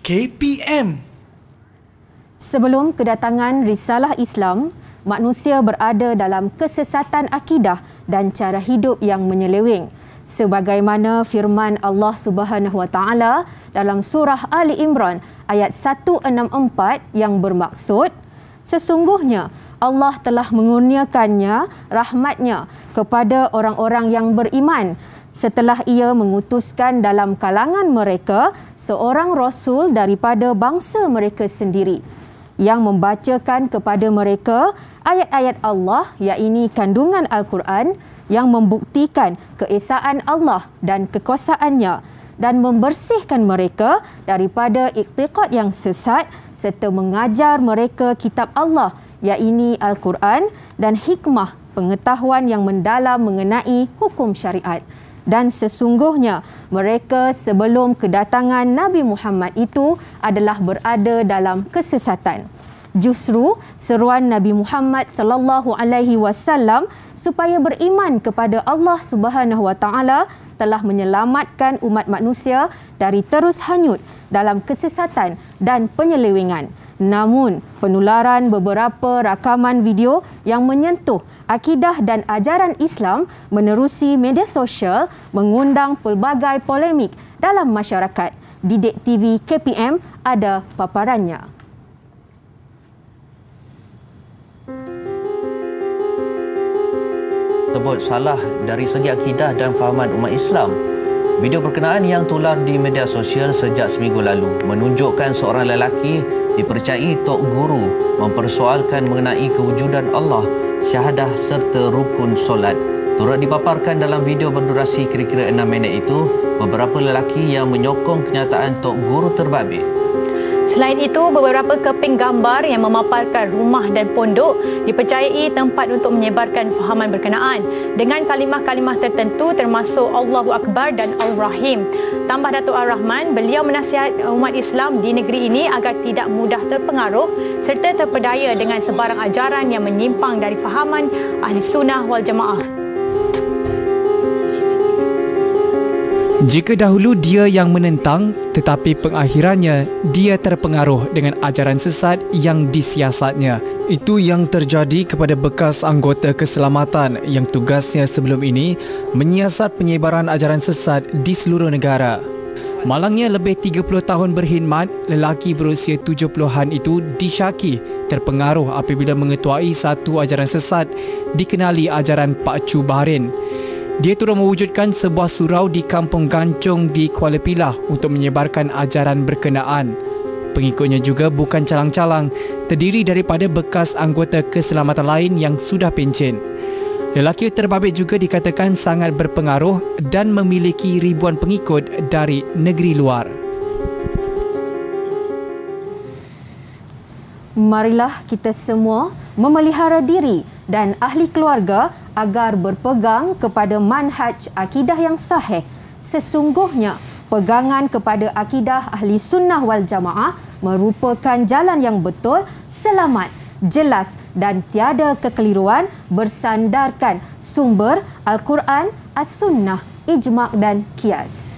KPM. Sebelum kedatangan risalah Islam, manusia berada dalam kesesatan akidah dan cara hidup yang menyeleweng. Sebagaimana firman Allah Subhanahu Wa Taala dalam surah Ali Imran ayat 164 yang bermaksud, sesungguhnya Allah telah mengurniakannya rahmatnya kepada orang-orang yang beriman setelah ia mengutuskan dalam kalangan mereka seorang rasul daripada bangsa mereka sendiri yang membacakan kepada mereka ayat-ayat Allah, iaitu kandungan Al-Quran yang membuktikan keesaan Allah dan kekuasaannya dan membersihkan mereka daripada iktiqad yang sesat serta mengajar mereka kitab Allah, iaitu Al-Quran dan hikmah pengetahuan yang mendalam mengenai hukum syariat. Dan sesungguhnya mereka sebelum kedatangan Nabi Muhammad itu adalah berada dalam kesesatan. Justru seruan Nabi Muhammad sallallahu alaihi wasallam supaya beriman kepada Allah Subhanahu Wa Taala telah menyelamatkan umat manusia dari terus hanyut dalam kesesatan dan penyelewengan. Namun, penularan beberapa rakaman video yang menyentuh akidah dan ajaran Islam menerusi media sosial mengundang pelbagai polemik dalam masyarakat. Didik TV KPM ada paparannya. Tersebut salah dari segi akidah dan fahaman umat Islam. Video berkenaan yang tular di media sosial sejak seminggu lalu menunjukkan seorang lelaki dipercayai Tok Guru mempersoalkan mengenai kewujudan Allah, syahadah serta rukun solat. Turut dipaparkan dalam video berdurasi kira-kira 6 minit itu beberapa lelaki yang menyokong kenyataan Tok Guru terbabit. Selain itu, beberapa keping gambar yang memaparkan rumah dan pondok dipercayai tempat untuk menyebarkan fahaman berkenaan dengan kalimah-kalimah tertentu termasuk Allahu Akbar dan Ar-Rahim. Tambah Datuk Ar-Rahman, beliau menasihat umat Islam di negeri ini agar tidak mudah terpengaruh serta terpedaya dengan sebarang ajaran yang menyimpang dari fahaman Ahli Sunnah wal Jamaah. Jika dahulu dia yang menentang, tetapi pengakhirannya dia terpengaruh dengan ajaran sesat yang disiasatnya. Itu yang terjadi kepada bekas anggota keselamatan yang tugasnya sebelum ini menyiasat penyebaran ajaran sesat di seluruh negara. Malangnya lebih 30 tahun berkhidmat, lelaki berusia 70-an itu disyaki terpengaruh apabila mengetuai satu ajaran sesat dikenali ajaran Pak Chu Bahrain. Dia turut mewujudkan sebuah surau di Kampung Gancung di Kuala Pilah untuk menyebarkan ajaran berkenaan. Pengikutnya juga bukan calang-calang, terdiri daripada bekas anggota keselamatan lain yang sudah pencen. Lelaki terbabit juga dikatakan sangat berpengaruh dan memiliki ribuan pengikut dari negeri luar. Marilah kita semua memelihara diri dan ahli keluarga agar berpegang kepada manhaj akidah yang sahih. Sesungguhnya, pegangan kepada akidah Ahli Sunnah wal Jamaah merupakan jalan yang betul, selamat, jelas dan tiada kekeliruan bersandarkan sumber Al-Quran, As-Sunnah, Ijma' dan Qiyas.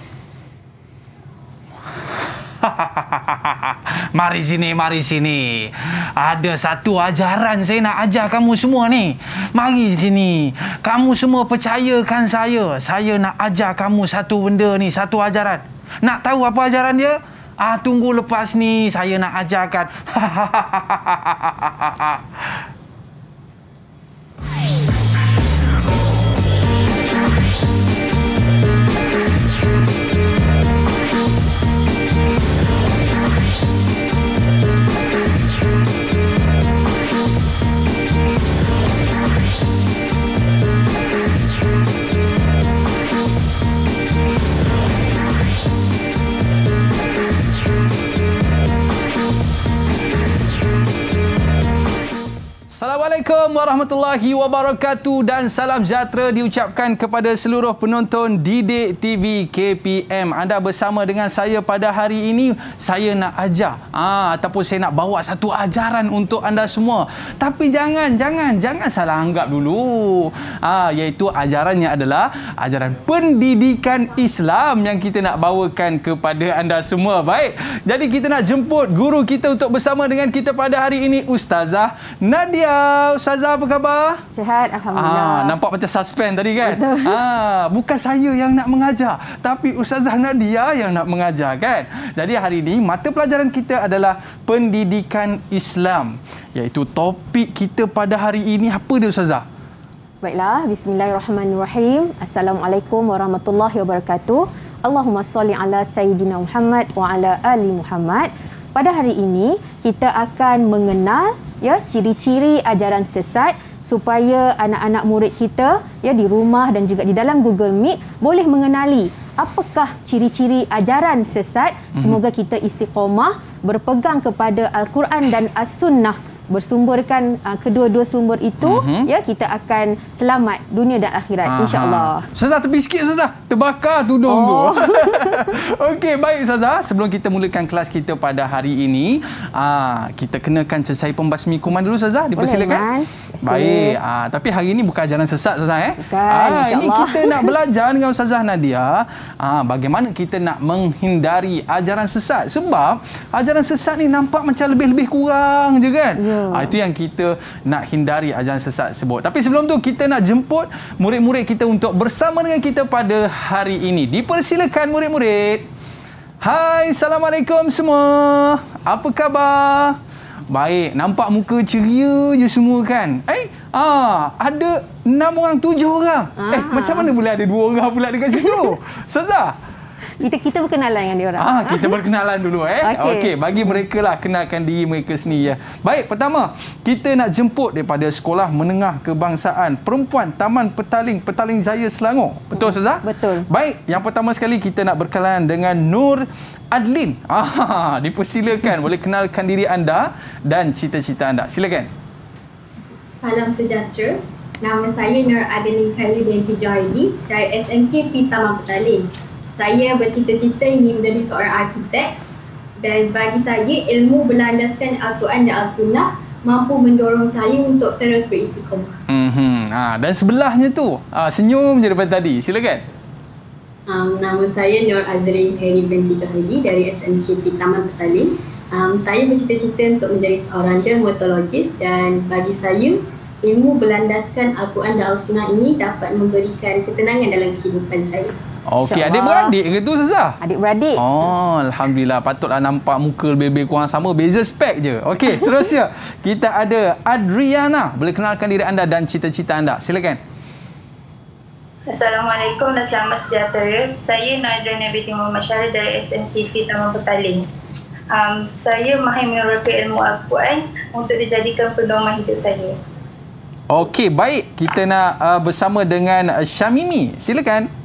Mari sini. Ada satu ajaran saya nak ajar kamu semua ni. Mari sini. Kamu semua percayakan saya. Saya nak ajar kamu satu benda ni, satu ajaran. Nak tahu apa ajaran dia? Tunggu lepas ni saya nak ajarkan. Assalamualaikum warahmatullahi wabarakatuh dan salam sejahtera diucapkan kepada seluruh penonton Didik TV KPM. Anda bersama dengan saya pada hari ini. Saya nak ajar ataupun saya nak bawa satu ajaran untuk anda semua. Tapi jangan salah anggap dulu. Iaitu ajarannya adalah ajaran pendidikan Islam yang kita nak bawakan kepada anda semua. Baik. Jadi kita nak jemput guru kita untuk bersama dengan kita pada hari ini, Ustazah Nadia. Ustazah, apa khabar? Sihat, alhamdulillah. Nampak macam suspend tadi kan? Betul. Bukan saya yang nak mengajar, tapi Ustazah Nadia yang nak mengajar kan? Jadi hari ini mata pelajaran kita adalah pendidikan Islam. Iaitu topik kita pada hari ini apa dia, Ustazah? Baiklah, bismillahirrahmanirrahim. Assalamualaikum warahmatullahi wabarakatuh. Allahumma salli ala Sayyidina Muhammad wa ala ali Muhammad. Pada hari ini kita akan mengenal ciri-ciri ajaran sesat supaya anak-anak murid kita di rumah dan juga di dalam Google Meet boleh mengenali apakah ciri-ciri ajaran sesat. Semoga kita istiqamah berpegang kepada Al-Quran dan As-Sunnah, bersumberkan kedua-dua sumber itu, kita akan selamat dunia dan akhirat, insya-Allah. Ustazah, tepi sikit Ustazah. Terbakar tudung tu. Okey, baik Ustazah. Sebelum kita mulakan kelas kita pada hari ini, kita kenakan cecair pembasmi kuman dulu Ustazah. Dipersilakan. Baik. Tapi hari ini bukan ajaran sesat Ustazah. Bukan, ini kita nak belajar dengan Ustazah Nadia bagaimana kita nak menghindari ajaran sesat. Sebab ajaran sesat ni nampak macam lebih-lebih kurang je kan? Itu yang kita nak hindari, ajaran sesat tersebut. Tapi sebelum tu kita nak jemput murid-murid kita untuk bersama dengan kita pada hari ini. Dipersilakan murid-murid. Hai, Assalamualaikum semua. Apa khabar? Baik, nampak muka ceria je semua kan? Ada 6 orang, 7 orang. Macam mana boleh ada 2 orang pula dekat situ? Ustazah, kita berkenalan dengan diorang. Kita berkenalan dulu Okey, bagi mereka lah kenalkan diri mereka sendiri Baik, pertama kita nak jemput daripada Sekolah Menengah Kebangsaan Perempuan Taman Petaling Jaya Selangor. Betul Ustazah? Betul. Baik, yang pertama sekali kita nak berkenalan dengan Nur Adlin. Dipersilakan, boleh kenalkan diri anda dan cita-cita anda. Silakan. Salam sejahtera. Nama saya Nur Adlin Khalil binti Johidi dari SMK Taman Petaling. Saya bercita-cita ingin menjadi seorang arkitek, dan bagi saya ilmu berlandaskan Al-Quran dan Al-Sunnah mampu mendorong saya untuk terus beristiqamah. Dan sebelahnya tu senyum je daripada tadi. Silakan. Nama saya Nur Azrin Khairi binti Johidi dari SMK Taman Petaling. Saya bercita-cita untuk menjadi seorang dermatologis, dan bagi saya ilmu berlandaskan Al-Quran dan Al-Sunnah ini dapat memberikan ketenangan dalam kehidupan saya. Okey, adik-beradik ke tu Ustazah? Adik-beradik. Alhamdulillah, patutlah nampak muka lebih kurang sama, beza spek je. Okey, seterusnya kita ada Adriana. Boleh kenalkan diri anda dan cita-cita anda. Silakan. Assalamualaikum dan selamat sejahtera. Saya Nadriana binti Muhammad Syarif dari SMK Taman Petaling. Saya mahir menerapkan ilmu Al-Quran untuk dijadikan pedoman hidup saya. Okey, baik. Kita nak bersama dengan Syamimi. Silakan.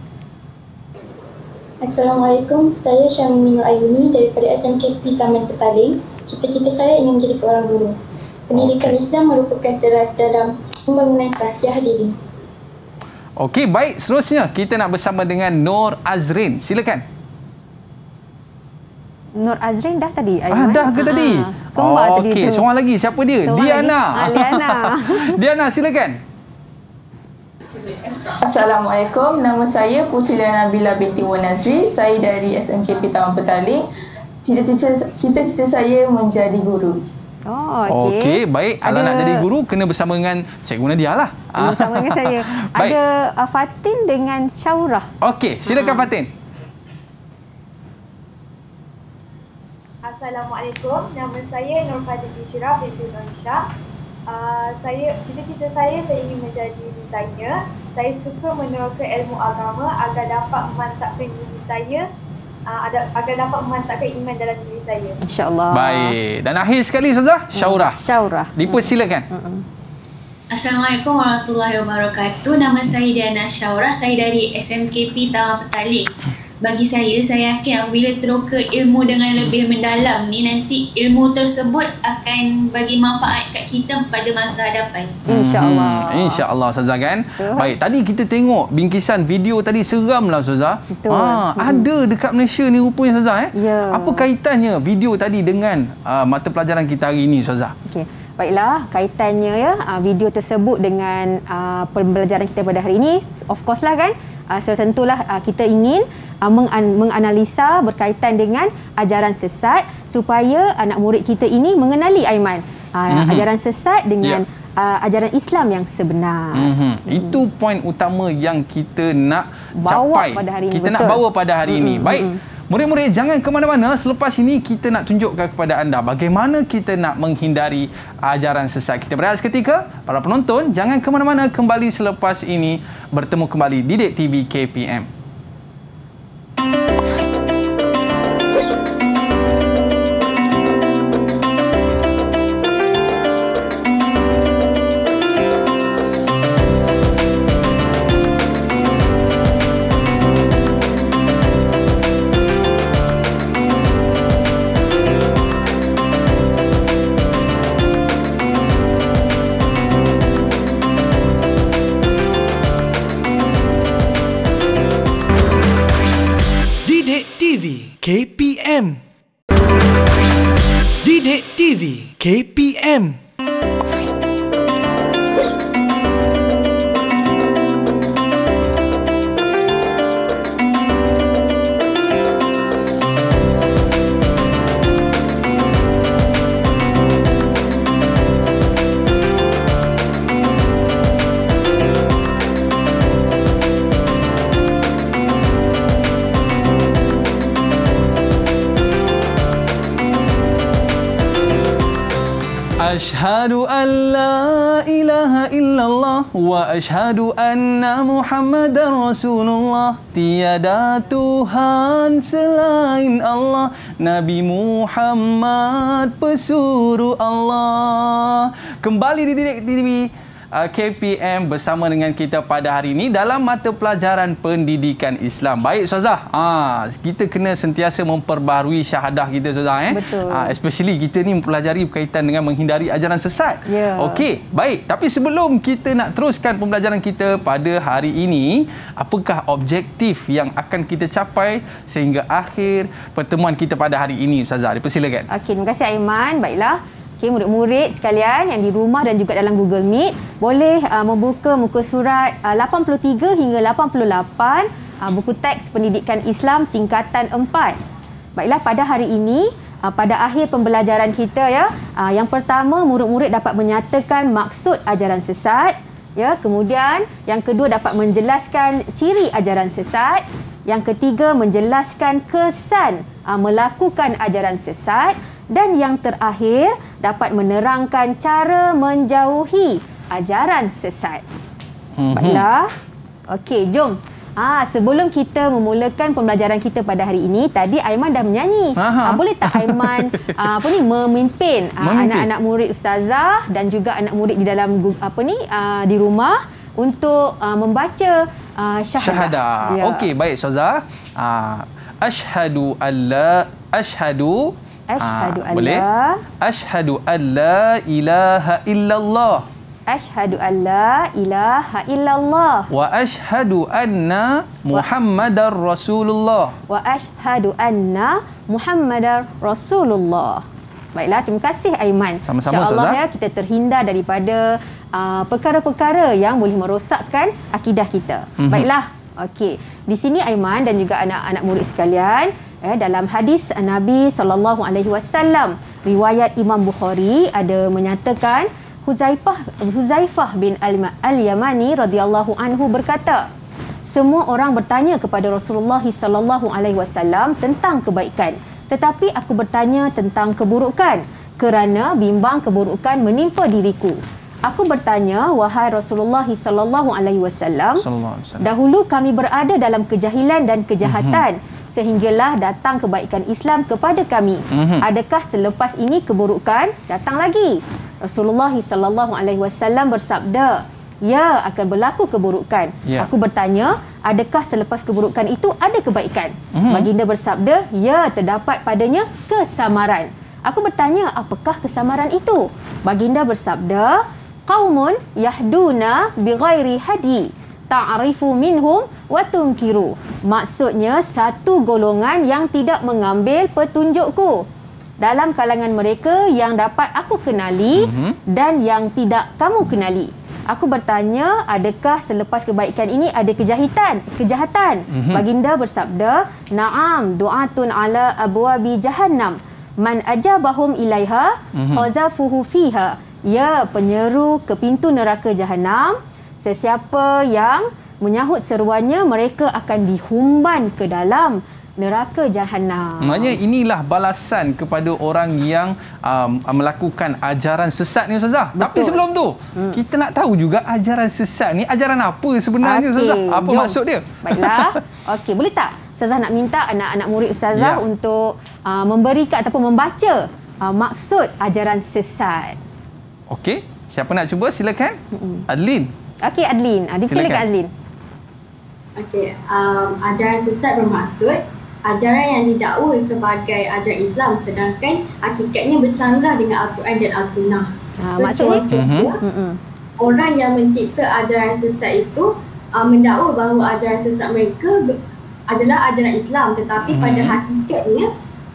Assalamualaikum, saya Syamimi Nur Ayuni daripada SMKP Taman Petaling. Cita-cita saya ingin menjadi seorang guru. Pendidikan Islam merupakan teras dalam pembangunan khasiah diri. Okey, baik. Seterusnya kita nak bersama dengan Nur Azrin. Silakan. Nur Azrin dah tadi? Dah ke tadi? Kembar tadi tu. Okey, seorang lagi. Siapa dia? Diana. Liana. Diana, silakan. Assalamualaikum, nama saya Putri Liana Nabila binti Wan Nazri. Saya dari SMKP Taman Petaling. Cita-cita saya menjadi guru. Okey, baik. Kalau nak jadi guru, kena bersama dengan Cikgu Nadia lah. Bersama dengan saya. Ada Fatin dengan Syaurah. Okey, silakan Fatin. Assalamualaikum, nama saya Nur Fadil Syirah binti Nursyah. Cita-cita saya ingin menjadi desainer. Saya suka menerapkan ilmu agama agar dapat memantapkan diri saya, agar dapat memantapkan iman dalam diri saya. InsyaAllah. Baik. Dan akhir sekali Ustazah, Syaurah. Dipersilakan. Assalamualaikum warahmatullahi wabarakatuh. Nama saya Diana Syaurah. Saya dari SMKP Taman Petaling. bagi saya yakin apabila teroka ilmu dengan lebih mendalam ni, nanti ilmu tersebut akan bagi manfaat kat kita pada masa hadapan. InsyaAllah. InsyaAllah Ustazah kan. Betul. Baik, tadi kita tengok bingkisan video tadi, seram lah Ustazah. Betul. Ada dekat Malaysia ni rupanya Ustazah. Ya. Apa kaitannya video tadi dengan mata pelajaran kita hari ini Ustazah? Okey. Baiklah, kaitannya ya video tersebut dengan pembelajaran kita pada hari ini, of course lah kan. Tentulah kita ingin menganalisa berkaitan dengan ajaran sesat supaya anak murid kita ini mengenali Aiman ajaran sesat dengan ajaran Islam yang sebenar. Itu poin utama yang kita nak bawa capai pada hari ini. Kita nak bawa pada hari ini. Baik, murid-murid jangan ke mana-mana. Selepas ini kita nak tunjukkan kepada anda bagaimana kita nak menghindari ajaran sesat. Kita berehat seketika. Para penonton jangan ke mana-mana, kembali selepas ini bertemu kembali di Didik TV KPM. KPM. Didik TV KPM. Ashhadu an la ilaha illallah wa ashhadu anna Muhammadar Rasulullah. Tiada Tuhan selain Allah, Nabi Muhammad pesuruh Allah. Kembali di Didik TV KPM bersama dengan kita pada hari ini dalam mata pelajaran pendidikan Islam. Baik Ustazah, kita kena sentiasa memperbaharui syahadah kita Ustazah. Betul. Especially kita ni mempelajari berkaitan dengan menghindari ajaran sesat. Ya. Okey, baik. Tapi sebelum kita nak teruskan pembelajaran kita pada hari ini, apakah objektif yang akan kita capai sehingga akhir pertemuan kita pada hari ini Ustazah? Dipersilakan. Okey, terima kasih Aiman. Baiklah. Okey, murid-murid sekalian yang di rumah dan juga dalam Google Meet, boleh membuka muka surat 83 hingga 88, buku teks pendidikan Islam tingkatan 4. Baiklah, pada hari ini, pada akhir pembelajaran kita ya, yang pertama murid-murid dapat menyatakan maksud ajaran sesat, ya, kemudian yang kedua dapat menjelaskan ciri ajaran sesat, yang ketiga menjelaskan kesan melakukan ajaran sesat, dan yang terakhir dapat menerangkan cara menjauhi ajaran sesat. Baiklah. Okey, jom. Sebelum kita memulakan pembelajaran kita pada hari ini, tadi Aiman dah menyanyi. Boleh tak Aiman memimpin anak-anak murid ustazah dan juga anak murid di dalam di rumah untuk membaca syahadah. Ya. Okey, baik ustazah. Asyhadu alla boleh? Asyhadu an la ilaha illallah. Asyhadu an la ilaha illallah. Wa asyhadu anna Muhammadar Rasulullah. Wa asyhadu anna Muhammadar Rasulullah. Baiklah, terima kasih Aiman. Sama-sama InsyaAllah Ustazah. ya, kita terhindar daripada perkara-perkara yang boleh merosakkan akidah kita. Baiklah. Okey. Di sini Aiman dan juga anak-anak murid sekalian, dalam hadis Nabi SAW, riwayat Imam Bukhari ada menyatakan Huzaifah bin Al-Yamani radhiyallahu anhu berkata, semua orang bertanya kepada Rasulullah SAW tentang kebaikan, tetapi aku bertanya tentang keburukan kerana bimbang keburukan menimpa diriku. Aku bertanya, wahai Rasulullah SAW, dahulu kami berada dalam kejahilan dan kejahatan, sehinggalah datang kebaikan Islam kepada kami. Adakah selepas ini keburukan datang lagi? Rasulullah SAW bersabda, ya akan berlaku keburukan. Aku bertanya, adakah selepas keburukan itu ada kebaikan? Baginda bersabda, ya, terdapat padanya kesamaran. Aku bertanya, apakah kesamaran itu? Baginda bersabda, qaumun yahduna bighairi hadi ta'rifu minhum wa tunkiru. Maksudnya satu golongan yang tidak mengambil petunjukku. Dalam kalangan mereka yang dapat aku kenali dan yang tidak kamu kenali. Aku bertanya, adakah selepas kebaikan ini ada kejahatan? Baginda bersabda, na'am du'atun ala abwabi jahannam. Man ajabahum ilaiha qazafuhu fiha. Ya, penyeru ke pintu neraka Jahannam. Sesiapa yang menyahut seruannya, mereka akan dihumban ke dalam neraka Jahannam. Maknanya inilah balasan kepada orang yang melakukan ajaran sesat ni, Ustazah. Tapi sebelum tu, kita nak tahu juga ajaran sesat ni ajaran apa sebenarnya, Ustazah? Apa maksud dia? Baiklah. Okey, boleh tak Ustazah nak minta anak-anak murid Ustazah untuk memberikan ataupun membaca maksud ajaran sesat. Okey, siapa nak cuba? Silakan. Adlin. Okey, Adlin. Silakan Adlin. Okey, ajaran sesat bermaksud ajaran yang didakwa sebagai ajaran Islam sedangkan hakikatnya bercanggah dengan Al-Quran dan Al-Sunnah. Maksudnya orang yang mencipta ajaran sesat itu mendakwa bahawa ajaran sesat mereka adalah ajaran Islam, tetapi pada hakikatnya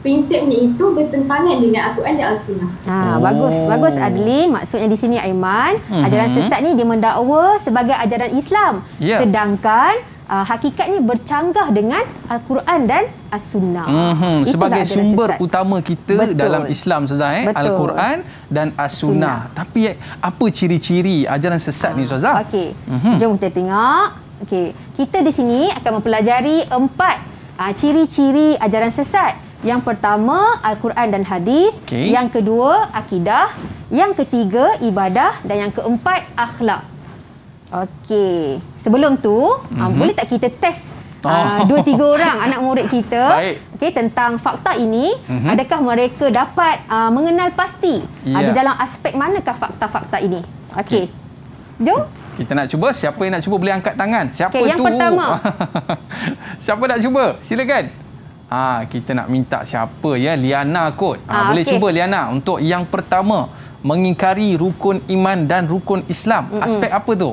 prinsipnya itu bertentangan dengan Al-Quran dan Al-Sunnah. Bagus Adlin. Maksudnya di sini Aiman, ajaran sesat ni dia mendakwa sebagai ajaran Islam, sedangkan hakikatnya bercanggah dengan Al-Quran dan As-Sunnah. Sebagai sumber utama kita dalam Islam, Ustazah, Al-Quran dan As-Sunnah. Tapi apa ciri-ciri ajaran sesat ni, Ustazah? Okey. Jom kita tengok. Okey, kita di sini akan mempelajari 4 ciri-ciri ajaran sesat. Yang pertama, Al-Quran dan hadis. Yang kedua, akidah. Yang ketiga, ibadah. Dan yang keempat, akhlak. Okey. Sebelum tu, boleh tak kita test 2-3 orang anak murid kita tentang fakta ini? Adakah mereka dapat mengenal pasti di dalam aspek manakah fakta-fakta ini? Okey. Jom. Kita nak cuba. Siapa yang nak cuba boleh angkat tangan. Siapa tu? Yang pertama. Siapa nak cuba? Silakan. Kita nak minta siapa ya? Liana kot. Boleh cuba Liana untuk yang pertama, mengingkari rukun iman dan rukun Islam. Aspek apa tu?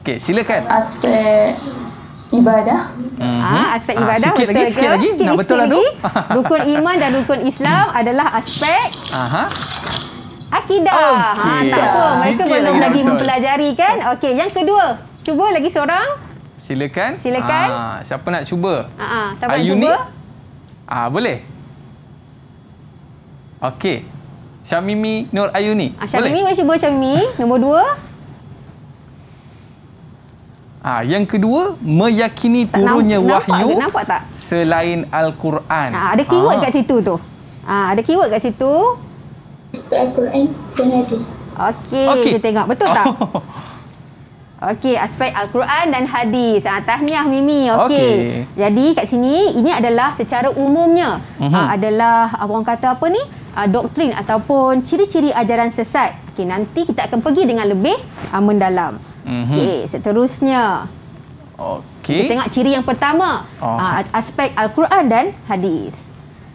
Okey, silakan. Aspek ibadah. Aspek ibadah. Sikit lagi. Nak betul lah tu. Rukun iman dan rukun Islam adalah aspek akidah. Tak apa, mereka belum lagi mempelajari kan? Okey, yang kedua. Cuba lagi seorang. Silakan. Siapa nak cuba? Siapa nak cuba? Boleh. Okey. Syamimi Nur Ayuni. Syamimi boleh cuba Syamimi. Nombor 2. Yang kedua, meyakini turunnya wahyu. Nampak tak? Selain Al-Quran. Ada keyword kat situ tu. Ada keyword kat situ. Aspek Al-Quran dan hadis. Okey, kita tengok. Betul tak? Okey, aspek Al-Quran dan hadis. Tahniah Mimi. Okey. Jadi kat sini ini adalah secara umumnya adalah orang kata apa ni? Doktrin ataupun ciri-ciri ajaran sesat. Okey, nanti kita akan pergi dengan lebih mendalam. Okey, seterusnya. Kita tengok ciri yang pertama. Aspek Al-Quran dan hadis.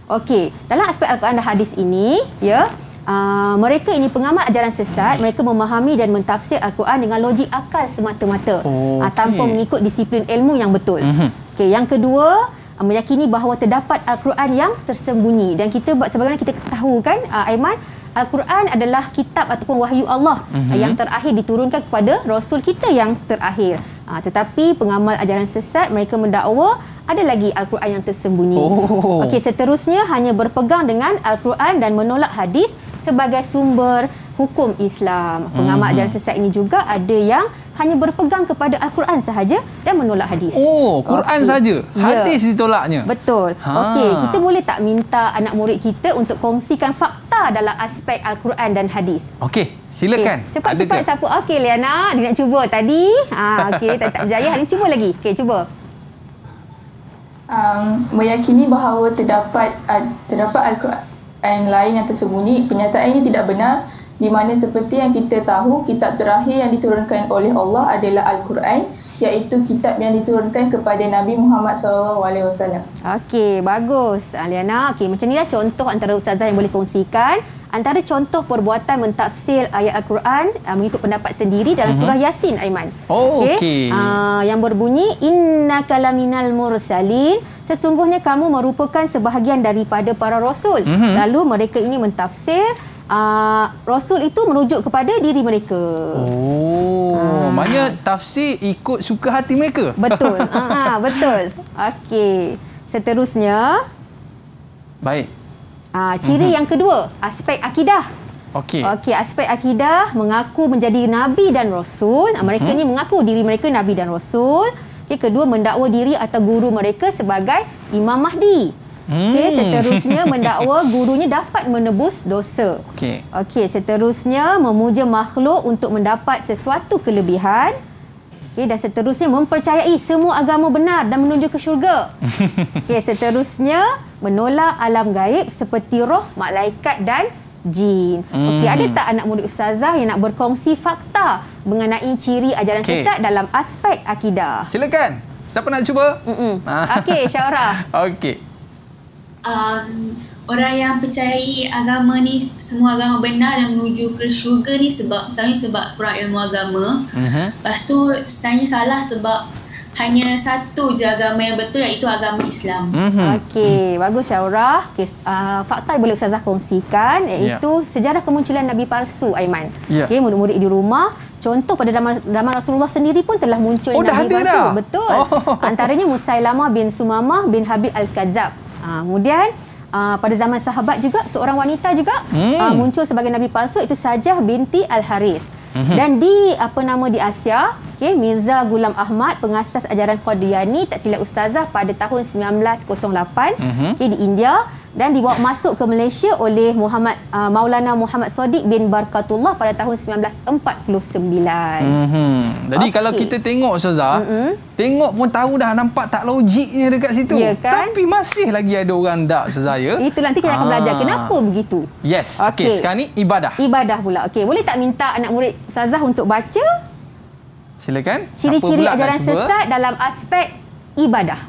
Okey, dalam aspek Al-Quran dan hadis ini, mereka ini pengamal ajaran sesat, mereka memahami dan mentafsir Al-Quran dengan logik akal semata-mata, tanpa mengikut disiplin ilmu yang betul. Okey, yang kedua, meyakini bahawa terdapat Al-Quran yang tersembunyi. Dan kita sebagaimana kita tahu kan, Aiman, Al-Quran adalah kitab ataupun wahyu Allah yang terakhir diturunkan kepada Rasul kita yang terakhir. Tetapi pengamal ajaran sesat, mereka mendakwa ada lagi Al-Quran yang tersembunyi. Okey, seterusnya hanya berpegang dengan Al-Quran dan menolak hadis sebagai sumber hukum Islam. Pengamal ajaran sesat ini juga ada yang hanya berpegang kepada Al-Quran sahaja dan menolak hadis. Quran saja. Hadis ditolaknya. Betul. Okey, kita boleh tak minta anak murid kita untuk kongsikan fakta dalam aspek Al-Quran dan hadis? Okey, silakan. Cepat-cepat siapa? Okey, Liana, dia nak cuba tadi. Okey, tak berjaya. Hari ni cuba lagi. Okey, cuba. Meyakini bahawa terdapat Al-Quran lain yang tersembunyi. Pernyataan ini tidak benar di mana seperti yang kita tahu, kitab terakhir yang diturunkan oleh Allah adalah Al-Quran, iaitu kitab yang diturunkan kepada Nabi Muhammad SAW. Okey, bagus. Liana, okey, macam inilah contoh antara ustazah yang boleh kongsikan. Antara contoh perbuatan mentafsir ayat Al-Quran mengikut pendapat sendiri dalam surah Yasin, Aiman. Oh, okey. Yang berbunyi, innaka laminal mursalin. Sesungguhnya kamu merupakan sebahagian daripada para rasul. Lalu mereka ini mentafsir rasul itu merujuk kepada diri mereka. Maknanya tafsir ikut suka hati mereka. Betul. Betul. Okey. Seterusnya, baik. Ciri yang kedua, aspek akidah. Okey, aspek akidah mengaku menjadi nabi dan rasul. Mereka ni mengaku diri mereka nabi dan rasul. Kedua, mendakwa diri atau guru mereka sebagai Imam Mahdi. Seterusnya mendakwa gurunya dapat menebus dosa. Seterusnya memuja makhluk untuk mendapat sesuatu kelebihan. Dan seterusnya mempercayai semua agama benar dan menuju ke syurga. Seterusnya menolak alam gaib seperti roh, malaikat dan jin. Ada tak anak murid ustazah yang nak berkongsi fakta mengenai ciri ajaran sesat dalam aspek akidah? Silakan. Siapa nak cuba? Okey, Syaurah. Okey. Orang yang percayai agama ni, semua agama benar dan menuju ke syurga ni misalnya sebab kurang ilmu agama. Lepas tu sebenarnya salah sebab hanya satu je agama yang betul, iaitu agama Islam. Okey, bagus Syaurah. Fakta yang boleh ustazah kongsikan iaitu sejarah kemunculan Nabi palsu, Aiman. Murid-murid di rumah, contoh pada zaman Rasulullah sendiri pun telah muncul Nabi palsu. Betul. Antaranya Musailamah bin Sumamah bin Habib Al-Kadzab. Kemudian pada zaman sahabat juga seorang wanita juga muncul sebagai nabi palsu, iaitu Sajah binti Al-Harith. Dan di Asia, Mirza Ghulam Ahmad, pengasas ajaran Qadiani, tak silap ustazah, pada tahun 1908 di India, dan dibawa masuk ke Malaysia oleh Maulana Muhammad Sadiq bin Barkatullah pada tahun 1949. Jadi kalau kita tengok ustazah, tengok pun tahu dah, nampak tak logiknya dekat situ. Tapi masih lagi ada orang tak ustazah, ya? Itu nanti kita akan belajar kenapa begitu. Yes. Okey, sekarang ni ibadah. Ibadah pula. Okey, boleh tak minta anak murid ustazah untuk baca? Silakan. Ciri-ciri ajaran sesat dalam aspek ibadah.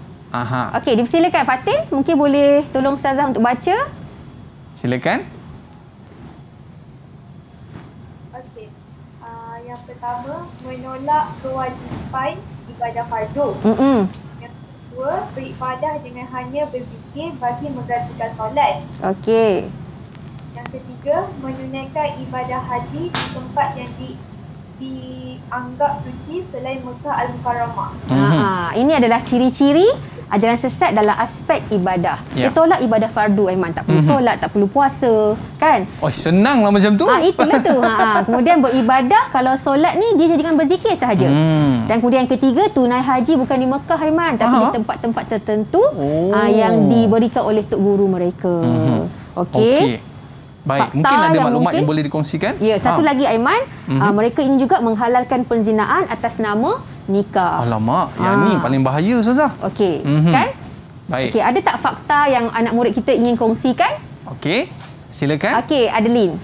Okey, dipersilakan Fatin, mungkin boleh tolong ustazah untuk baca. Silakan. Okey. Yang pertama, menolak kewajipan ibadah fardu. Yang kedua, beribadah dengan hanya berzikir bagi menggantikan solat. Okey. Yang ketiga, menunaikan ibadah haji di tempat yang dianggap suci selain Mekah Al-Mukarramah. Ini adalah ciri-ciri ajaran sesat dalam aspek ibadah. Dia tolak ibadah fardu, Aiman. Tak perlu solat, tak perlu puasa, kan? Senanglah macam tu. Itulah tu. Kemudian beribadah, kalau solat ni dia jangan berzikir sahaja. Dan kemudian yang ketiga, tunai haji bukan di Mekah, Aiman, tapi di tempat-tempat tertentu yang diberikan oleh tok guru mereka. Okey. Baik, mungkin ada maklumat yang boleh dikongsikan? Ya, satu lagi, Aiman, mereka ini juga menghalalkan perzinaan atas nama nikah. Alamak, yang ni paling bahaya, ustazah. Okey, kan? Baik. Okey, ada tak fakta yang anak murid kita ingin kongsikan? Okey, silakan. Okey, Adeline.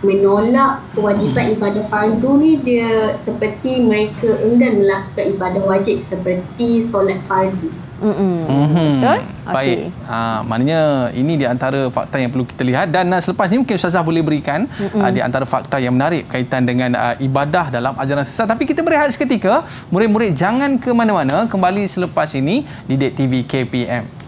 Menolak kewajipan ibadah fardu ni, dia seperti mereka enggan melakukan ibadah wajib seperti solat fardu. Betul? Baik. Maknanya ini di antara fakta yang perlu kita lihat, dan selepas ini mungkin ustazah boleh berikan di antara fakta yang menarik berkaitan dengan ibadah dalam ajaran sesat. Tapi kita berehat seketika. Murid-murid jangan ke mana-mana, kembali selepas ini di Didik TV KPM.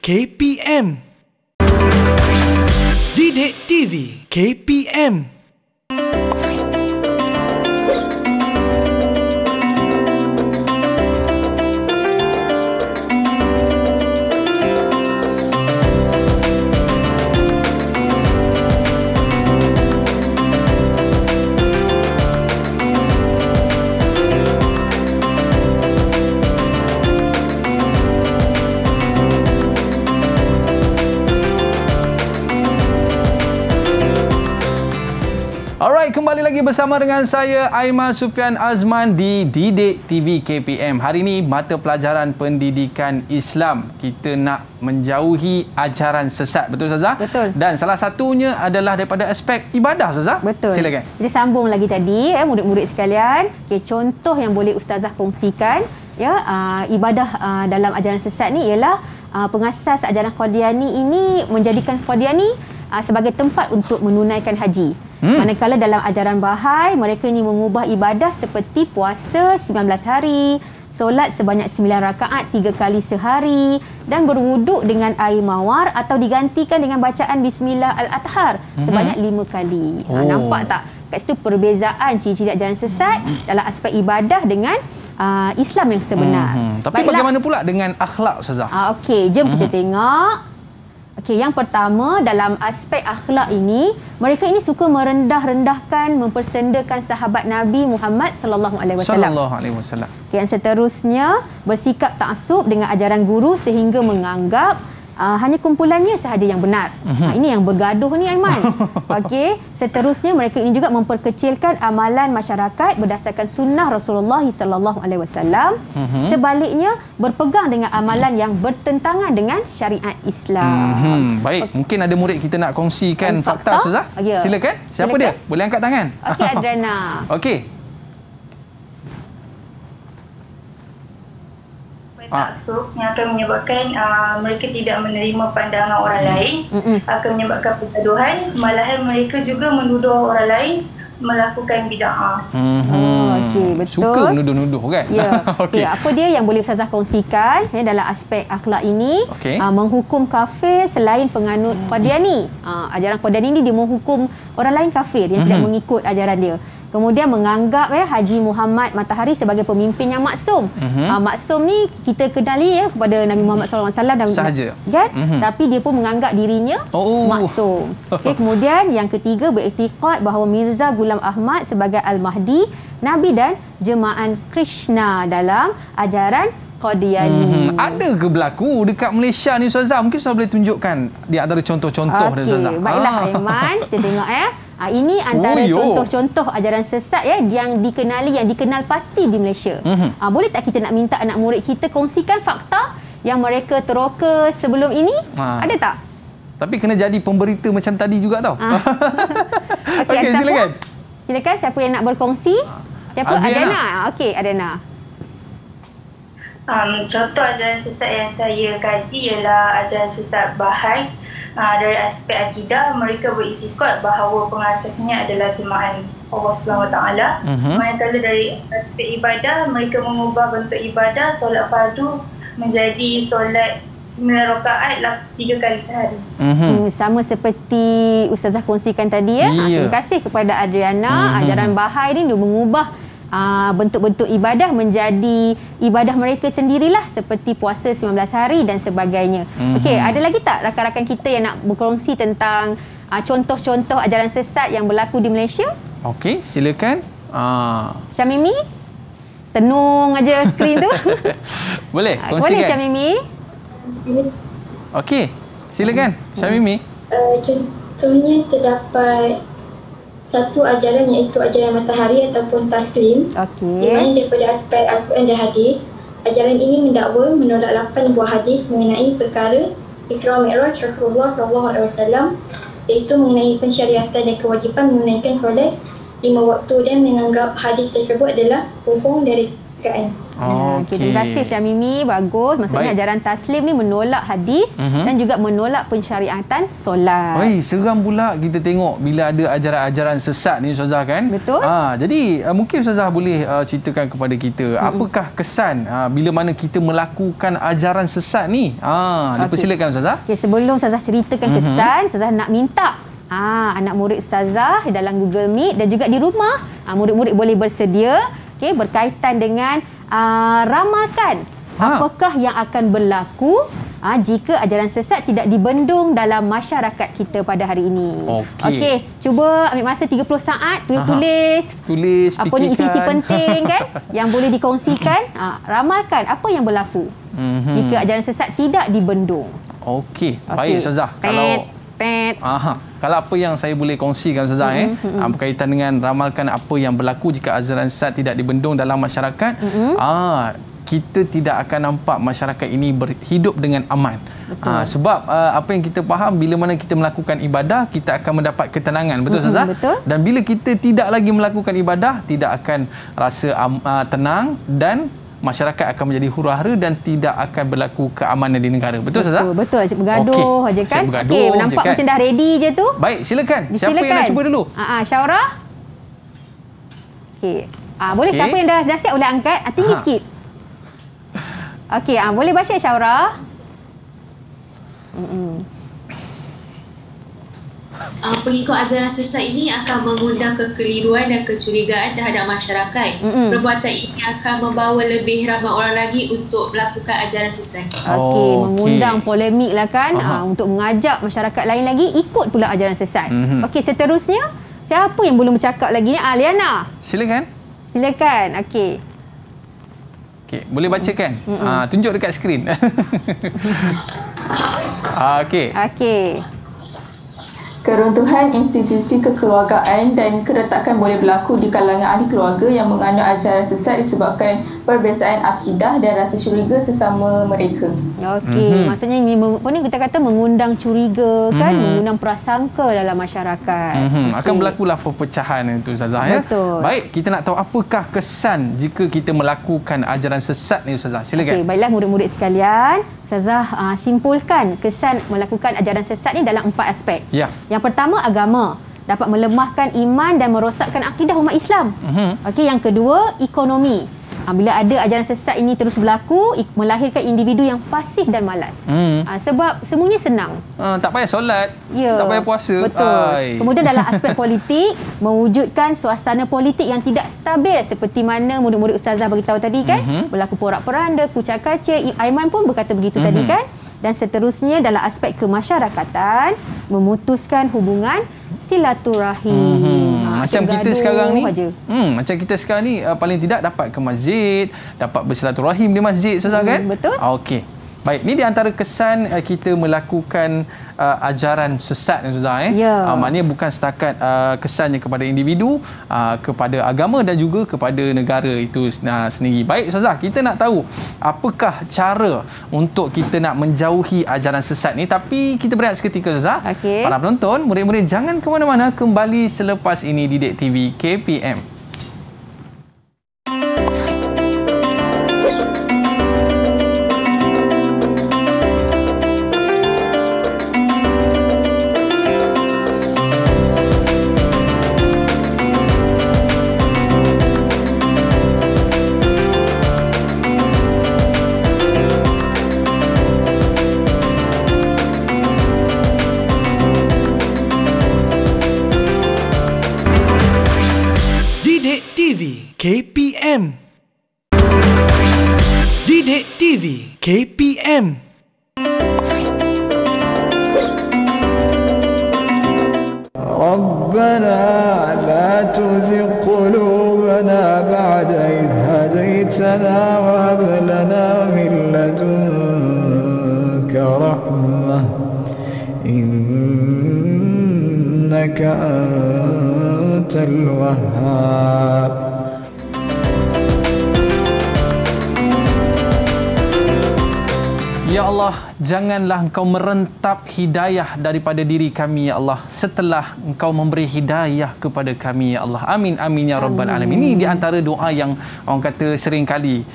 KPM. Didik TV KPM. kembali lagi bersama dengan saya Aiman Sufian Azman di Didik TV KPM. Hari ini mata pelajaran pendidikan Islam. Kita nak menjauhi ajaran sesat. Betul Ustazah? Betul. Dan salah satunya adalah daripada aspek ibadah Ustazah. Betul. Silakan. Kita sambung lagi tadi murid-murid sekalian. Contoh yang boleh Ustazah kongsikan ibadah dalam ajaran sesat ni ialah pengasas ajaran Qadiani ini menjadikan Qadiani sebagai tempat untuk menunaikan haji. Manakala dalam ajaran Bahai, mereka ini mengubah ibadah seperti puasa 19 hari, solat sebanyak 9 rakaat 3 kali sehari dan berwuduk dengan air mawar atau digantikan dengan bacaan Bismillah Al-Athhar sebanyak 5 kali. Nampak tak? Kat situ perbezaan ciri-ciri ajaran sesat dalam aspek ibadah dengan Islam yang sebenar. Tapi bagaimana pula dengan akhlak Ustazah? Okey, jom kita tengok. Okey, yang pertama dalam aspek akhlak ini, mereka ini suka merendah-rendahkan, mempersendakan sahabat Nabi Muhammad sallallahu alaihi wasallam. Yang seterusnya bersikap taksub dengan ajaran guru sehingga menganggap hanya kumpulannya sahaja yang benar. Ini yang bergaduh ni Aiman. Okey, seterusnya mereka ini juga memperkecilkan amalan masyarakat berdasarkan sunnah Rasulullah sallallahu alaihi wasallam. Sebaliknya berpegang dengan amalan yang bertentangan dengan syariat Islam. Baik, mungkin ada murid kita nak kongsikan fakta Ustazah. Silakan. Siapa dia? Boleh angkat tangan. Okey, Adriana. Okey. Taksub yang akan menyebabkan mereka tidak menerima pandangan orang lain, akan menyebabkan pergaduhan, malahan mereka juga menuduh orang lain melakukan bid'ah. Okey, betul. Suka menuduh-nuduh kan? Ya. Okey, apa dia yang boleh Ustazah kongsikan dalam aspek akhlak ini? Menghukum kafir selain penganut Qadiani. Ajaran Qadiani ni dia menghukum orang lain kafir yang tidak mengikut ajaran dia. Kemudian menganggap Haji Muhammad Matahari sebagai pemimpin yang maksum. Maksum ni kita kenali kepada Nabi Muhammad SAW sahaja. Kan? Tapi dia pun menganggap dirinya maksum. Okay, kemudian yang ketiga beriktikad bahawa Mirza Ghulam Ahmad sebagai Al-Mahdi, Nabi dan jemaah Krishna dalam ajaran Qadiani. Ada ke berlaku dekat Malaysia ni Ustazah? Mungkin Ustazah boleh tunjukkan di antara contoh-contoh dia Ustazah. Baiklah Aiman, kita tengok ini antara contoh-contoh ajaran sesat yang dikenali, yang dikenal pasti di Malaysia. Boleh tak kita nak minta anak murid kita kongsikan fakta yang mereka teroka sebelum ini? Ada tak? Tapi kena jadi pemberita macam tadi juga tau. Okey, silakan. Silakan, siapa yang nak berkongsi? Siapa? Adriana. Okey, Adriana. Contoh ajaran sesat yang saya kaji ialah ajaran sesat Bahai. Dari aspek akidah, mereka beriktikad bahawa pengasasnya adalah jemaah Allah SWT. Manakala dari aspek ibadah, mereka mengubah bentuk ibadah solat fardu menjadi solat 9 rakaat 3 kali sehari. Sama seperti Ustazah kongsikan tadi terima kasih kepada Adriana. Ajaran Bahai ni dia mengubah bentuk-bentuk ibadah menjadi ibadah mereka sendirilah, seperti puasa 19 hari dan sebagainya. Okey, ada lagi tak rakan-rakan kita yang nak berkongsi tentang contoh-contoh ajaran sesat yang berlaku di Malaysia? Okey, silakan. Syamimi, tenung aja skrin tu. Boleh, kongsikan. Boleh Syamimi. Okey, silakan Syamimi. Contohnya terdapat satu ajaran iaitu ajaran matahari ataupun taslim. Di mana daripada aspek Al-Quran dan hadis, ajaran ini mendakwa menolak 8 buah hadis mengenai perkara Isra Mi'raj Rasulullah SAW, iaitu mengenai pensyariatan dan kewajipan menunaikan solat 5 waktu dan menganggap hadis tersebut adalah bohong dari Quran. Terima kasih Syamimi, bagus. Maksudnya ajaran taslim ni menolak hadis dan juga menolak pensyariatan solat. Seram pula kita tengok bila ada ajaran-ajaran sesat ni Ustazah kan? Betul. Jadi mungkin Ustazah boleh ceritakan kepada kita apakah kesan bila mana kita melakukan ajaran sesat ni? Dipersilakan Ustazah. Sebelum Ustazah ceritakan kesan, Ustazah nak minta anak murid Ustazah dalam Google Meet dan juga di rumah, murid-murid boleh bersedia berkaitan dengan ramalkan apakah yang akan berlaku jika ajaran sesat tidak dibendung dalam masyarakat kita pada hari ini. Okey, cuba ambil masa 30 saat, tulis apa ni isi-isi penting kan yang boleh dikongsikan. Ramalkan apa yang berlaku jika ajaran sesat tidak dibendung. Okey, baik Ustazah. Kalau Kalau apa yang saya boleh kongsikan Ustazah berkaitan dengan ramalkan apa yang berlaku jika ajaran sesat tidak dibendung dalam masyarakat, kita tidak akan nampak masyarakat ini berhidup dengan aman. Sebab apa yang kita faham, bila mana kita melakukan ibadah, kita akan mendapat ketenangan. Betul Ustazah? Betul. Dan bila kita tidak lagi melakukan ibadah, tidak akan rasa tenang dan masyarakat akan menjadi huru-hara dan tidak akan berlaku keamanan di negara. Betul Ustazah? Betul. Asyik bergaduh aja kan? Okey, nampak macam dah ready je tu. Baik, silakan. Siapa yang nak cuba dulu? Syaurah. Okey. Boleh siapa yang dah siap boleh angkat? Tinggi sikit. Okey, boleh baca Syaurah. Pengikut ajaran sesat ini akan mengundang kekeliruan dan kecurigaan terhadap masyarakat. Perbuatan ini akan membawa lebih ramai orang lagi untuk melakukan ajaran sesat. Mengundang polemik lah kan, untuk mengajak masyarakat lain lagi ikut pula ajaran sesat. Okey, seterusnya siapa yang belum bercakap lagi ni? Liana. Silakan. Okey, boleh bacakan? Tunjuk dekat skrin. Okey. Keruntuhan institusi kekeluargaan dan keretakan boleh berlaku di kalangan ahli keluarga yang menganut ajaran sesat disebabkan perbezaan akidah dan rasa curiga sesama mereka. Maksudnya ini kita kata mengundang curiga kan, mengundang prasangka dalam masyarakat. Akan berlakulah perpecahan itu Ustazah ya. Betul. Baik, kita nak tahu apakah kesan jika kita melakukan ajaran sesat ni Ustazah. Silakan. Baiklah murid-murid sekalian, Ustazah simpulkan kesan melakukan ajaran sesat ni dalam 4 aspek. Yang pertama, agama. Dapat melemahkan iman dan merosakkan akidah umat Islam. Yang kedua, ekonomi. Bila ada ajaran sesat ini terus berlaku, melahirkan individu yang pasif dan malas. Sebab semuanya senang. Tak payah solat, tak payah puasa. Betul. Kemudian dalam aspek politik, mewujudkan suasana politik yang tidak stabil seperti mana murid-murid Ustazah beritahu tadi kan. Berlaku porak-poranda, kucak-kacir. Aiman pun berkata begitu tadi kan. Dan seterusnya dalam aspek kemasyarakatan, memutuskan hubungan silaturahim. Macam kita sekarang ni, macam kita sekarang ni paling tidak dapat ke masjid, dapat bersilaturahim di masjid Ustazah kan? Betul. Okey. Baik, ni di antara kesan kita melakukan ajaran sesat Ustazah maknanya bukan setakat kesannya kepada individu, kepada agama dan juga kepada negara itu sendiri. Baik Ustazah, kita nak tahu apakah cara untuk kita nak menjauhi ajaran sesat ni, tapi kita berehat seketika Ustazah. Para penonton, murid-murid jangan ke mana-mana, kembali selepas ini di Didik TV KPM. KPM. Didik TV KPM. ربنا لا تزغ قلوبنا بعد إذ هديتنا وهب لنا من لدنك رحمة إنك أنت الوهاب. Ya Allah, janganlah Engkau merentap hidayah daripada diri kami, ya Allah, setelah Engkau memberi hidayah kepada kami, ya Allah. Amin, amin, ya Rabbal Alamin. Ini di antara doa yang orang kata sering kali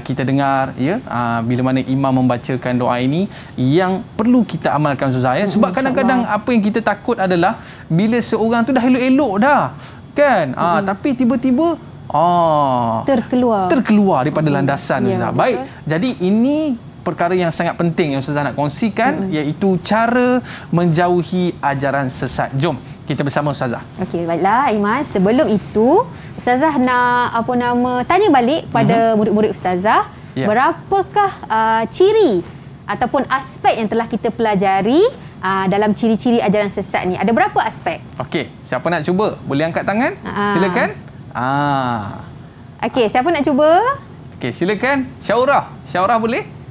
kita dengar, ya, bila mana imam membacakan doa ini, yang perlu kita amalkan Ustazah, ya. Sebab kadang-kadang apa yang kita takut adalah bila seorang tu dah elok-elok dah, kan? Tapi tiba-tiba terkeluar daripada landasan, Ustazah. Baik, jadi ini perkara yang sangat penting yang Ustazah nak kongsikan, iaitu cara menjauhi ajaran sesat. Jom kita bersama Ustazah. Okey, baiklah Iman. Sebelum itu, Ustazah nak tanya balik pada murid-murid Ustazah, berapakah ciri ataupun aspek yang telah kita pelajari dalam ciri-ciri ajaran sesat ni? Ada berapa aspek? Okey, siapa nak cuba? Boleh angkat tangan? Silakan. Okey, siapa nak cuba? Okey, silakan. Syaurah boleh?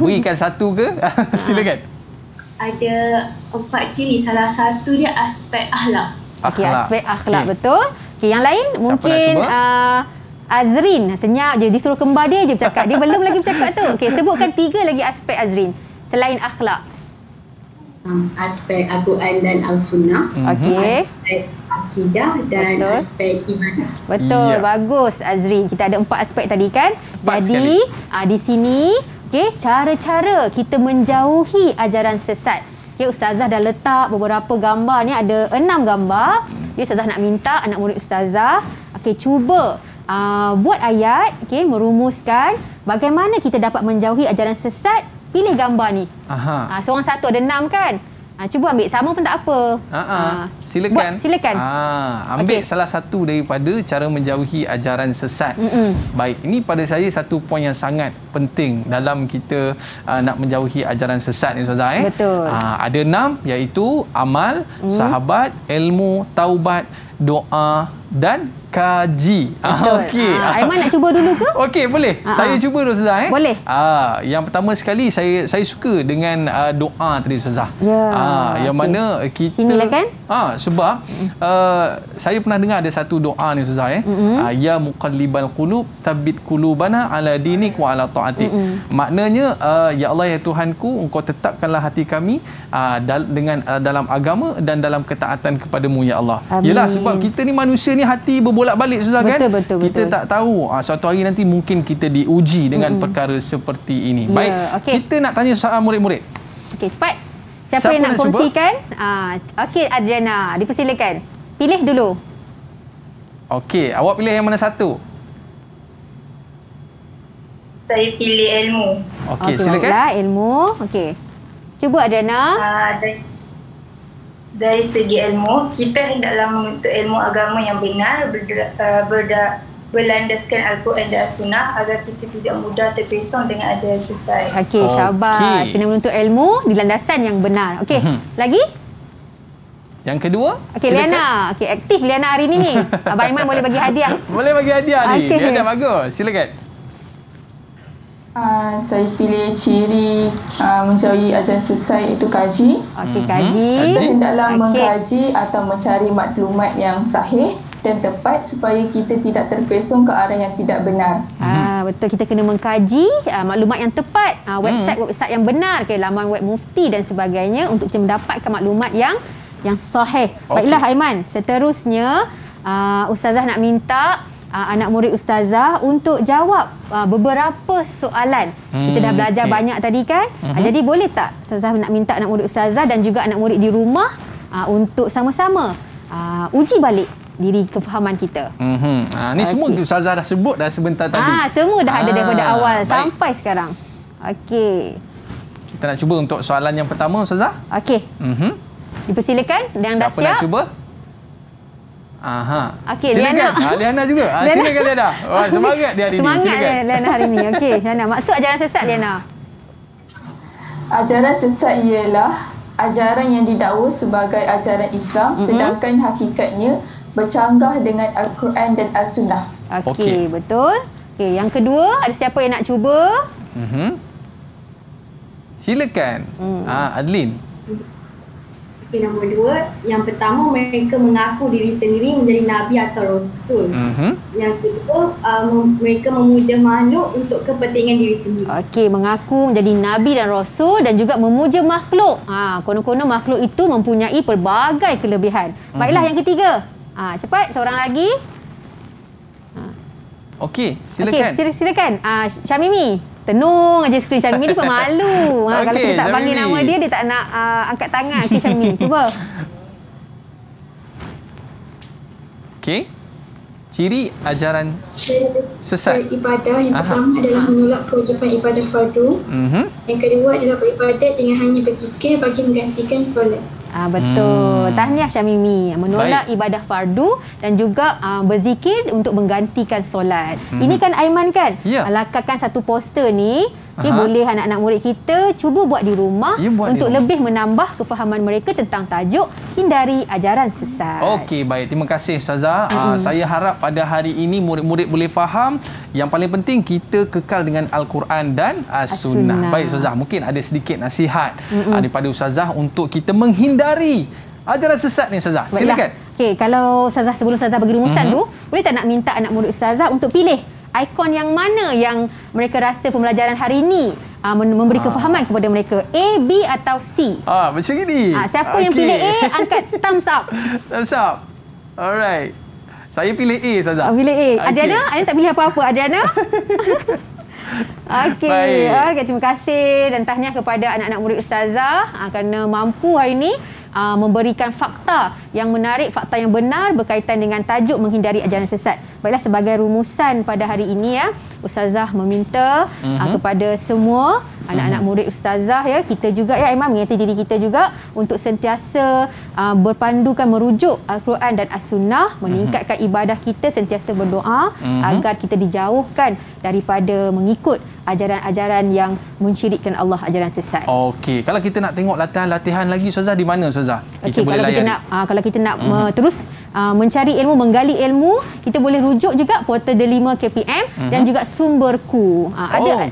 Berikan satu ke? Silakan. ada 4 ciri. Salah satu dia aspek akhlak. Okey, aspek akhlak, betul. Okey, yang lain mungkin Azrin. Senyap je, disuruh kembar dia je bercakap. Dia belum lagi bercakap tu. Okey, sebutkan 3 lagi aspek Azrin selain akhlak. Aspek Al-Quran dan Al-Sunnah. Okey. Aspek akidah dan aspek ibadah. Betul, bagus Azrin. Kita ada 4 aspek tadi kan? Jadi di sini cara-cara kita menjauhi ajaran sesat. Ustazah dah letak beberapa gambar ni, ada 6 gambar. Ustazah nak minta anak murid ustazah cuba buat ayat, merumuskan bagaimana kita dapat menjauhi ajaran sesat. Pilih gambar ni. Seorang satu, ada 6 kan? Cuba ambil, sama pun tak apa. Silakan. Silakan. Ambil salah satu daripada cara menjauhi ajaran sesat. Baik, ini pada saya satu poin yang sangat penting dalam kita nak menjauhi ajaran sesat ni Ustazah. Betul. Ada 6, iaitu amal, sahabat, ilmu, taubat, doa dan kaji. Okey. Aiman nak cuba dulu ke? Okey, boleh. Saya cuba dulu Ustazah. Boleh. Yang pertama sekali saya suka dengan doa tadi Ustazah. Yang mana kita sinilah kan? Sebab saya pernah dengar ada satu doa ni Ustazah. Ya muqallibal qulub tsabbit qulubana ala dinik wa ala taatik. Maknanya ya Allah ya Tuhanku, Engkau tetapkanlah hati kami dengan dalam agama dan dalam ketaatan kepadamu ya Allah. Yalah, sebab kita ni manusia ni hati berbolak-balik Ustazah kan? Betul. Kita tak tahu suatu hari nanti mungkin kita diuji dengan perkara seperti ini. Baik, kita nak tanya soal murid-murid. Okey, cepat. Siapa yang nak kongsikan? Okey, Adriana, dipersilakan. Pilih dulu. Okey, awak pilih yang mana satu? Saya pilih ilmu. Okey, silakan. Baiklah, ilmu. Okey. Cuba Adriana. Dari segi ilmu, kita hendaklah menuntut ilmu agama yang benar, berlandaskan Al-Quran dan As-Sunnah agar kita tidak mudah terpesong dengan ajaran sesat. Okey, syabas. Kena menuntut ilmu di landasan yang benar. Okey, lagi? Yang kedua? Okey, Liana. Okey, aktif Liana hari ni. Abang Aiman boleh bagi hadiah. Boleh bagi hadiah ni. Dia dah bagus. Silakan. Saya pilih ciri menjauhi ajaran sesat iaitu kaji. Okey, kaji. Kita hendaklah mengkaji atau mencari maklumat yang sahih dan tepat supaya kita tidak terpesong ke arah yang tidak benar. Betul, kita kena mengkaji maklumat yang tepat, website yang benar, laman web mufti dan sebagainya untuk kita mendapatkan maklumat yang sahih. Baiklah Aiman, seterusnya Ustazah nak minta anak murid Ustazah untuk jawab beberapa soalan. Kita dah belajar banyak tadi kan? Jadi boleh tak Ustazah nak minta anak murid Ustazah dan juga anak murid di rumah untuk sama-sama uji balik diri kefahaman kita. Ni semua Ustazah dah sebut dah sebentar tadi. Semua dah ada daripada awal sampai sekarang. Okey. Kita nak cuba untuk soalan yang pertama Ustazah. Okey. Dipersilakan yang dah siap. Siapa nak cuba? Okey, Liana. Liana juga. Silakan Liana. Semangat dia hari ni. Semangat Liana hari ni. Okey, Liana. Maksud ajaran sesat Liana? Ajaran sesat ialah ajaran yang didakwa sebagai ajaran Islam sedangkan hakikatnya bercanggah dengan Al-Quran dan Al-Sunnah. Okey, betul. Okey, yang kedua, ada siapa yang nak cuba? Silakan. Adlin. Okey, nombor 2. Yang pertama, mereka mengaku diri sendiri menjadi Nabi atau Rasul. Yang kedua, mereka memuja makhluk untuk kepentingan diri sendiri. Okey, mengaku menjadi Nabi dan Rasul dan juga memuja makhluk. Konon-konon makhluk itu mempunyai pelbagai kelebihan. Baiklah, yang ketiga. Cepat, seorang lagi. Okey, silakan. Okey, silakan. Syamimi. Tenung aja skrin Syamimi ni pemalu. Kalau kita tak panggil nama dia, dia tak nak angkat tangan. Okey, Syamimi, cuba. Okey. Ciri ajaran sesat. Ibadah yang pertama adalah menolak kewajipan ibadah fardu. Yang kedua adalah beribadat dengan hanya berzikir bagi menggantikan solat. Betul. Tahniah Syamimi. Menolak ibadah fardu dan juga berzikir untuk menggantikan solat. Ini kan Aiman kan? Lakarkan satu poster ni Okay, boleh anak-anak murid kita cuba buat di rumah untuk lebih menambah kefahaman mereka tentang tajuk hindari ajaran sesat. Okey, baik. Terima kasih Ustazah. Saya harap pada hari ini murid-murid boleh faham. Yang paling penting kita kekal dengan Al-Quran dan As-Sunnah. Baik Ustazah, mungkin ada sedikit nasihat daripada Ustazah untuk kita menghindari ajaran sesat ni Ustazah. Silakan. Okey, kalau Ustazah sebelum Ustazah bagi rumusan tu, boleh tak nak minta anak murid Ustazah untuk pilih ikon yang mana yang mereka rasa pembelajaran hari ini memberi kefahaman kepada mereka, A, B atau C? Macam ini. Siapa yang pilih A, angkat thumbs up. Thumbs up. Alright. Saya pilih A Ustazah. Pilih A. Adriana, Adriana tak pilih apa-apa. Adriana. Okey. Terima kasih dan tahniah kepada anak-anak murid Ustazah kerana mampu hari ini memberikan fakta yang menarik, fakta yang benar berkaitan dengan tajuk menghindari ajaran sesat. Baiklah, sebagai rumusan pada hari ini Ustazah meminta kepada semua anak-anak murid Ustazah kita juga Imam mengingatkan diri kita juga untuk sentiasa berpandukan merujuk Al-Quran dan As-Sunnah, meningkatkan ibadah kita, sentiasa berdoa agar kita dijauhkan daripada mengikut ajaran-ajaran yang mensyirikkan Allah, ajaran sesat. Okey, kalau kita nak tengok latihan-latihan lagi Ustazah, di mana Ustazah? Okey, kalau kita nak terus mencari ilmu, menggali ilmu, kita boleh rujuk juga portal The5 KPM dan juga Sumberku.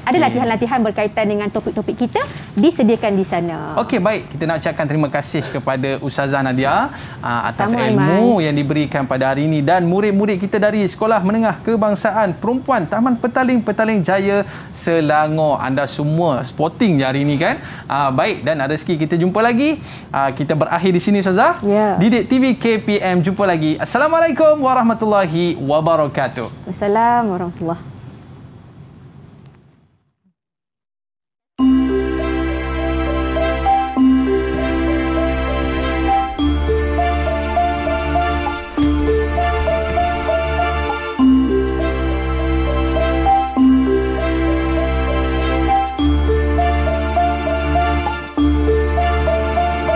Ada latihan-latihan berkaitan dengan topik-topik kita disediakan di sana. Okey, baik. Kita nak ucapkan terima kasih kepada Ustazah Nadia atas ilmu yang diberikan pada hari ini dan murid-murid kita dari Sekolah Menengah Kebangsaan Perempuan Taman Petaling Jaya Selangor. Anda semua sporting hari ini kan? Baik, dan ada rezeki kita jumpa lagi. Kita berakhir di sini Ustazah. Didik TV KPM, jumpa lagi. Assalamualaikum warahmatullahi wabarakatuh. Assalamualaikum warahmatullahi.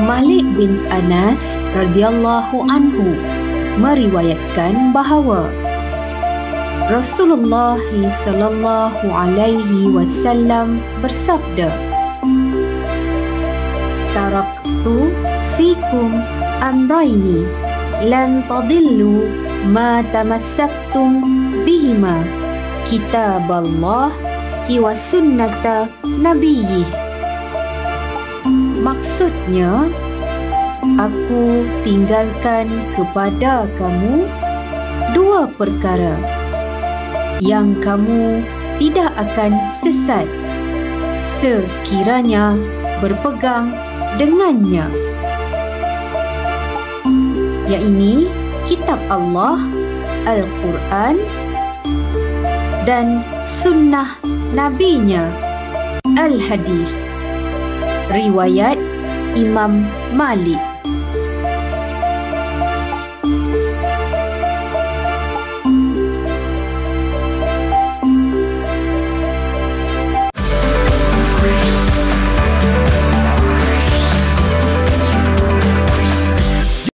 Malik bin Anas radhiyallahu anhu meriwayatkan bahawa Rasulullah sallallahu alaihi wasallam bersabda, "Taraktu fikum amrayni lan tadillu ma tamassaktum bihima, kitaballahi wa sunnata nabiyyi." Maksudnya, aku tinggalkan kepada kamu dua perkara yang kamu tidak akan sesat sekiranya berpegang dengannya, yaitu kitab Allah, Al-Quran dan sunnah Nabi-Nya, Al-Hadis. Riwayat Imam Malik.